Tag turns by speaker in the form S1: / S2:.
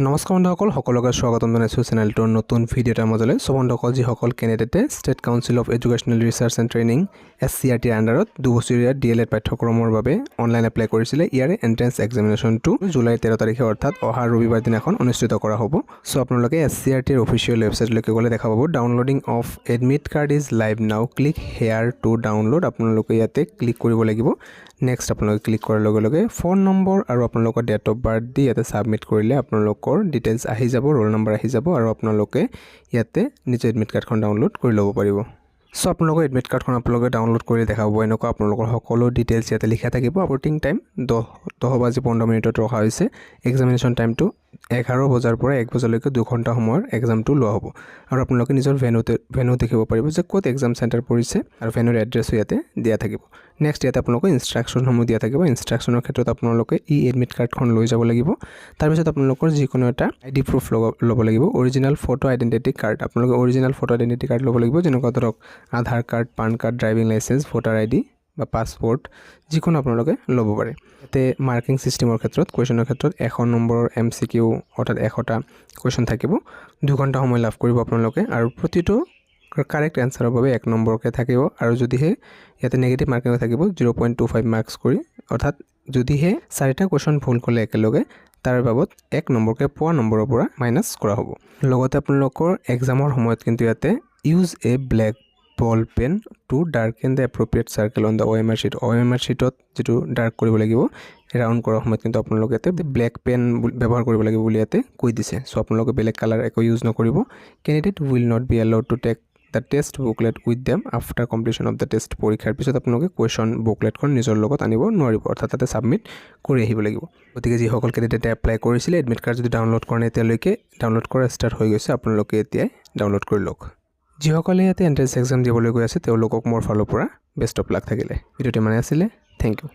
S1: নমস্কাৰ বন্ধুসকল, সকলোকে স্বাগতম জনাইছোঁ চেনেলটোৰ নতুন ভিডিঅ' এটাৰ মাজলৈ। সো বন্ধুসকল, যিসকল কেণ্ডিডেটে state council of educational research and training SCRTৰ আণ্ডাৰত 2 বছৰীয়া DLED পাঠ্যক্ৰমৰ বাবে অনলাইন এপ্লাই কৰিছিলে, ইয়াৰে এণ্ট্ৰেন্স এক্সামিনেশ্যনটো জুলাই 13 তাৰিখে অৰ্থাৎ অহা ৰবিবাৰ দিনাখন অনুষ্ঠিত কৰা হ'ব। সো আপোনালোকে SCRTৰ অফিচিয়েল ৱেবছাইটলৈকে গ'লে দেখা পাব downloading of admit card is live নাও, ক্লিক হেয়াৰ টু ডাউনলোড। আপোনালোকে ইয়াতে ক্লিক কৰিব লাগিব। নেক্সট আপোনালোকে ক্লিক কৰাৰ লগে লগে ফোন নম্বৰ আৰু আপোনালোকৰ ডেট অফ বাৰ্থ দি ইয়াতে ছাবমিট কৰিলে আপোনালোকৰ ডিটেইলছ আহি যাব, ৰোল নম্বৰ আহি যাব আৰু আপোনালোকে ইয়াতে নিজৰ এডমিট কাৰ্ডখন ডাউনলোড কৰি ল'ব পাৰিব। সো আপোনালোকৰ এডমিট কাৰ্ডখন আপোনালোকে ডাউনলোড কৰি দেখা পাব এনেকুৱা আপোনালোকৰ সকলো ডিটেইলছ ইয়াতে লিখা থাকিব। আপৰ্টিং টাইম 10:15 ৰখা হৈছে। এক্সামিনেশ্যন টাইমটো 11 বজাৰ পৰা 1 বজালৈকে 2 ঘণ্টা সময়ৰ এক্সামটো লোৱা হ'ব আৰু আপোনালোকে নিজৰ ভেনু দেখিব পাৰিব যে ক'ত এক্সাম চেণ্টাৰ পৰিছে আৰু ভেনুৰ এড্ৰেছো ইয়াতে দিয়া থাকিব। নেক্সট ইয়াতে আপোনালোকে ইনষ্ট্ৰাকশ্যনসমূহ দিয়া থাকিব। ইনষ্ট্ৰাকশ্যনৰ ক্ষেত্ৰত আপোনালোকে এডমিট কাৰ্ডখন লৈ যাব লাগিব। তাৰপিছত আপোনালোকৰ যিকোনো এটা ID প্ৰুফ ল'ব লাগিব। অৰিজিনেল ফটো আইডেণ্টিটি কাৰ্ড, আপোনালোকে অৰিজিনেল ফটো আইডেণ্টিটি কাৰ্ড ল'ব লাগিব, যেনেকুৱা ধৰক Aadhaar card, PAN card, driving licence, voter ID বা পাছপৰ্ট, যিকোনো আপোনালোকে ল'ব পাৰে। ইয়াতে মাৰ্কিং ছিষ্টেমৰ ক্ষেত্ৰত কুৱেশ্যনৰ ক্ষেত্ৰত 100 নম্বৰৰ MCQ অৰ্থাৎ 100টা কুৱেশ্যন থাকিব। 2 ঘণ্টা সময় লাভ কৰিব আপোনালোকে আৰু প্ৰতিটো কাৰেক্ট এনচাৰৰ বাবে 1 নম্বৰকৈ থাকিব আৰু যদিহে ইয়াতে নেগেটিভ মাৰ্কিং থাকিব 0.25 মাৰ্কছ কৰি, অৰ্থাৎ যদিহে 4টা কুৱেশ্যন ভুল কৰিলে একেলগে তাৰ বাবদ 1 নম্বৰকৈ পোৱা নম্বৰৰ পৰা মাইনাছ কৰা হ'ব। লগতে আপোনালোকৰ এক্সামৰ সময়ত কিন্তু ইয়াতে use a black ball pen to darken the appropriate circle on the OMR sheet. OMR শ্বীটত যিটো ডাৰ্ক কৰিব লাগিব ৰাউণ্ড কৰাৰ সময়ত কিন্তু আপোনালোকে ইয়াতে ব্লেক পেন ব্যৱহাৰ কৰিব লাগিব বুলি ইয়াতে কৈ দিছে। চ' আপোনালোকে বেলেগ কালাৰ একো ইউজ নকৰিব। Candidate will not be allowed to take the test booklet with them after completion of the test. পৰীক্ষাৰ পিছত আপোনালোকে কুৱেশ্যন বুকলেটখন নিজৰ লগত আনিব নোৱাৰিব, অৰ্থাৎ তাতে ছাবমিট কৰি আহিব লাগিব। গতিকে যিসকল কেণ্ডিডেটে এপ্লাই কৰিছিলে এডমিট কাৰ্ড যদি ডাউনলোড কৰা নাই এতিয়ালৈকে, ডাউনলোড কৰা ষ্টাৰ্ট হৈ গৈছে, আপোনালোকে এতিয়াই ডাউনলোড কৰি লওক। যিসকলে ইয়াতে এণ্ট্ৰেন্স এক্সাম দিবলৈ গৈ আছে তেওঁলোকক মোৰ ফালৰ পৰা বেষ্ট অফ লাক থাকিলে। ভিডিঅ'টো মানে আছিলে। Thank U.